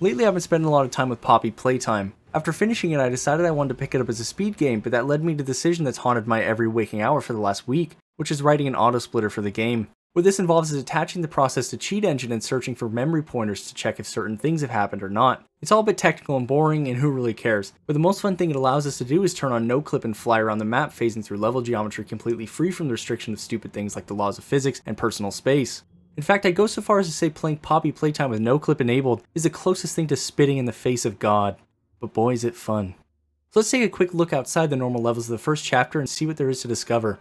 Lately I've been spending a lot of time with Poppy Playtime. After finishing it, I decided I wanted to pick it up as a speed game, but that led me to the decision that's haunted my every waking hour for the last week, which is writing an auto-splitter for the game. What this involves is attaching the process to cheat engine and searching for memory pointers to check if certain things have happened or not. It's all a bit technical and boring, and who really cares? But the most fun thing it allows us to do is turn on no clip and fly around the map, phasing through level geometry completely free from the restriction of stupid things like the laws of physics and personal space. In fact, I'd go so far as to say playing Poppy Playtime with no clip enabled is the closest thing to spitting in the face of God. But boy is it fun. So let's take a quick look outside the normal levels of the first chapter and see what there is to discover.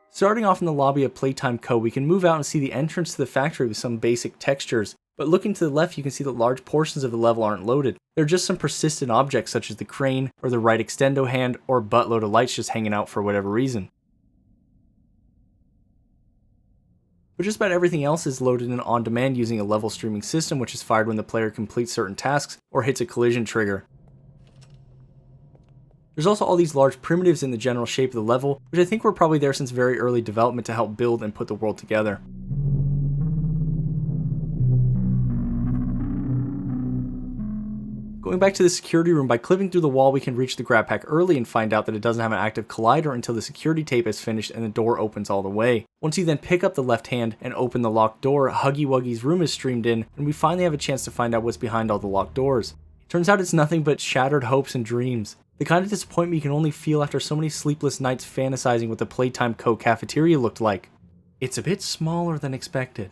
Starting off in the lobby of Playtime Co, we can move out and see the entrance to the factory with some basic textures, but looking to the left you can see that large portions of the level aren't loaded. They're just some persistent objects such as the crane, or the right extendo hand, or a buttload of lights just hanging out for whatever reason. But just about everything else is loaded in on demand using a level streaming system which is fired when the player completes certain tasks or hits a collision trigger. There's also all these large primitives in the general shape of the level, which I think were probably there since very early development to help build and put the world together. Going back to the security room, by clipping through the wall we can reach the grab pack early and find out that it doesn't have an active collider until the security tape is finished and the door opens all the way. Once you then pick up the left hand and open the locked door, Huggy Wuggy's room is streamed in, and we finally have a chance to find out what's behind all the locked doors. Turns out it's nothing but shattered hopes and dreams. The kind of disappointment you can only feel after so many sleepless nights fantasizing what the Playtime Co cafeteria looked like. It's a bit smaller than expected.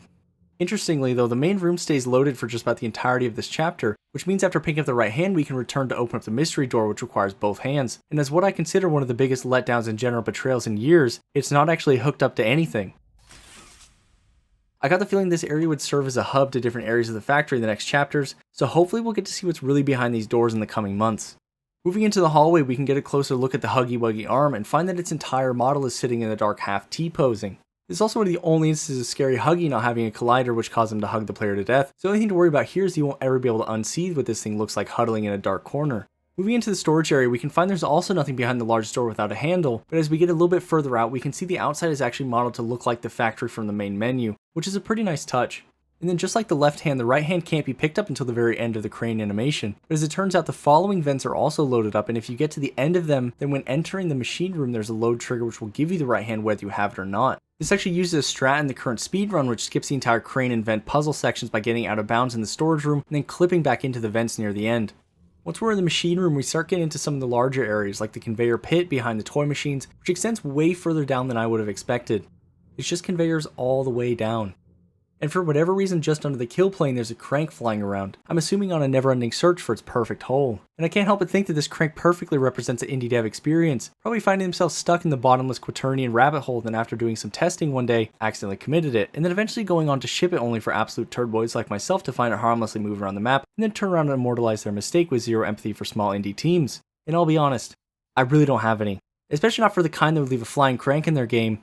Interestingly though, the main room stays loaded for just about the entirety of this chapter, which means after picking up the right hand we can return to open up the mystery door, which requires both hands. And as what I consider one of the biggest letdowns and general betrayals in years, it's not actually hooked up to anything. I got the feeling this area would serve as a hub to different areas of the factory in the next chapters, so hopefully we'll get to see what's really behind these doors in the coming months. Moving into the hallway, we can get a closer look at the Huggy Wuggy arm and find that its entire model is sitting in the dark half T-posing. This is also one of the only instances of Scary Huggy not having a collider which caused him to hug the player to death, so the only thing to worry about here is you won't ever be able to unsee what this thing looks like huddling in a dark corner. Moving into the storage area, we can find there's also nothing behind the large door without a handle, but as we get a little bit further out, we can see the outside is actually modeled to look like the factory from the main menu, which is a pretty nice touch. And then just like the left hand, the right hand can't be picked up until the very end of the crane animation. But as it turns out, the following vents are also loaded up, and if you get to the end of them, then when entering the machine room there's a load trigger which will give you the right hand whether you have it or not. This actually uses a strat in the current speedrun which skips the entire crane and vent puzzle sections by getting out of bounds in the storage room and then clipping back into the vents near the end. Once we're in the machine room, we start getting into some of the larger areas like the conveyor pit behind the toy machines, which extends way further down than I would have expected. It's just conveyors all the way down. And for whatever reason, just under the kill plane there's a crank flying around. I'm assuming on a never-ending search for its perfect hole. And I can't help but think that this crank perfectly represents an indie dev experience, probably finding themselves stuck in the bottomless quaternion rabbit hole, then after doing some testing one day, accidentally committed it, and then eventually going on to ship it only for absolute turd boys like myself to find it harmlessly move around the map, and then turn around and immortalize their mistake with zero empathy for small indie teams. And I'll be honest, I really don't have any. Especially not for the kind that would leave a flying crank in their game.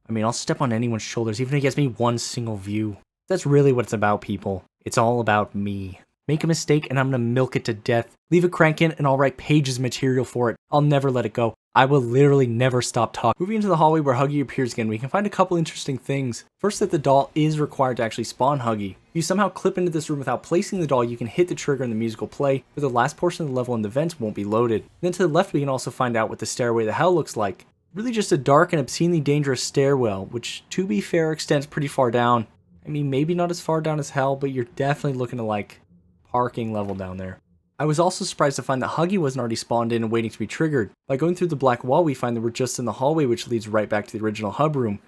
I mean, I'll step on anyone's shoulders even if it gets me one single view. That's really what it's about, people. It's all about me. Make a mistake and I'm gonna milk it to death. Leave a crank in and I'll write pages of material for it. I'll never let it go. I will literally never stop talking. Moving into the hallway where Huggy appears again, we can find a couple interesting things. First, that the doll is required to actually spawn Huggy. If you somehow clip into this room without placing the doll, you can hit the trigger and the music will play, but the last portion of the level in the vents won't be loaded. Then to the left, we can also find out what the stairway to hell looks like. Really just a dark and obscenely dangerous stairwell, which, to be fair, extends pretty far down. I mean, maybe not as far down as hell, but you're definitely looking at like parking level down there. I was also surprised to find that Huggy wasn't already spawned in and waiting to be triggered. By going through the black wall, we find that we're just in the hallway, which leads right back to the original hub room.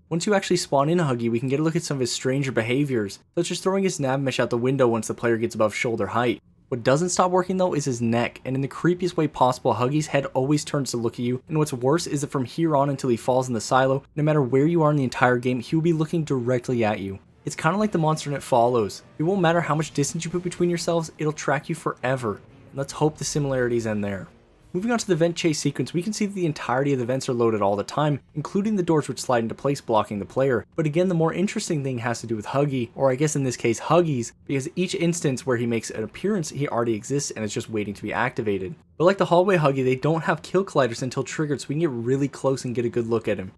Once you actually spawn in Huggy, we can get a look at some of his stranger behaviors, such as throwing his nav mesh out the window once the player gets above shoulder height. What doesn't stop working though is his neck, and in the creepiest way possible, Huggy's head always turns to look at you, and what's worse is that from here on until he falls in the silo, no matter where you are in the entire game, he will be looking directly at you. It's kind of like the monster and It Follows. It won't matter how much distance you put between yourselves, it'll track you forever. And let's hope the similarities end there. Moving on to the vent chase sequence, we can see that the entirety of the vents are loaded all the time, including the doors which slide into place blocking the player. But again, the more interesting thing has to do with Huggy, or I guess in this case Huggies, because each instance where he makes an appearance, he already exists and is just waiting to be activated. But like the hallway Huggy, they don't have kill colliders until triggered, so we can get really close and get a good look at him.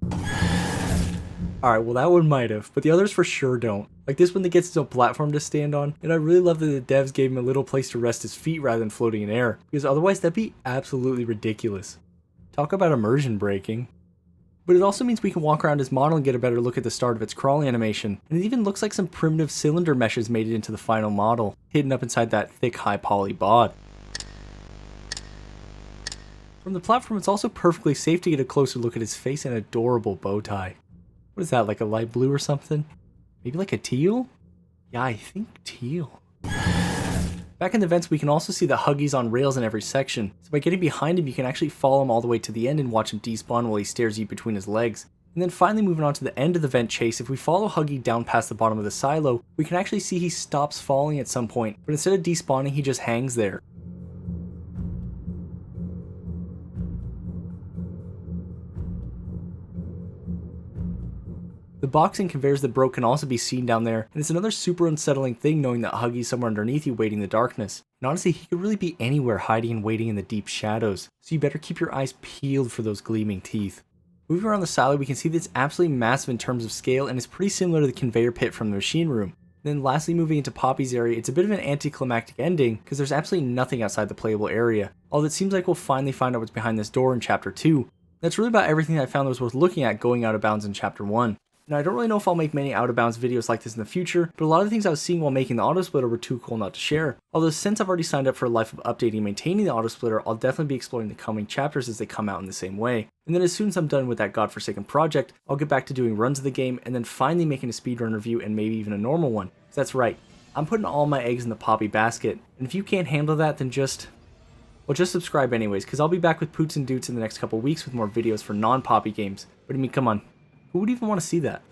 Alright, well that one might have, but the others for sure don't. Like this one that gets his own platform to stand on, and I really love that the devs gave him a little place to rest his feet rather than floating in air, because otherwise that'd be absolutely ridiculous. Talk about immersion breaking. But it also means we can walk around his model and get a better look at the start of its crawling animation, and it even looks like some primitive cylinder meshes made it into the final model, hidden up inside that thick high poly bod. From the platform, it's also perfectly safe to get a closer look at his face and adorable bow tie. What is that, like a light blue or something? Maybe like a teal? Yeah, I think teal. Back in the vents, we can also see the Huggies on rails in every section, so by getting behind him you can actually follow him all the way to the end and watch him despawn while he stares you between his legs. And then finally moving on to the end of the vent chase, if we follow Huggy down past the bottom of the silo, we can actually see he stops falling at some point, but instead of despawning he just hangs there. The boxing conveyors that broke can also be seen down there, and it's another super unsettling thing knowing that Huggy's somewhere underneath you waiting in the darkness. And honestly, he could really be anywhere hiding and waiting in the deep shadows, so you better keep your eyes peeled for those gleaming teeth. Moving around the silo, we can see that it's absolutely massive in terms of scale, and it's pretty similar to the conveyor pit from the machine room. Then lastly, moving into Poppy's area, it's a bit of an anticlimactic ending, because there's absolutely nothing outside the playable area, although it seems like we'll finally find out what's behind this door in Chapter 2. That's really about everything that I found that was worth looking at going out of bounds in Chapter 1. Now, I don't really know if I'll make many out-of-bounds videos like this in the future, but a lot of the things I was seeing while making the autosplitter were too cool not to share. Although since I've already signed up for a life of updating and maintaining the autosplitter, I'll definitely be exploring the coming chapters as they come out in the same way. And then as soon as I'm done with that godforsaken project, I'll get back to doing runs of the game and then finally making a speedrun review and maybe even a normal one. So that's right, I'm putting all my eggs in the Poppy basket, and if you can't handle that, then just subscribe anyways, because I'll be back with Poots and Doots in the next couple weeks with more videos for non-Poppy games. But I mean, come on, who would even want to see that?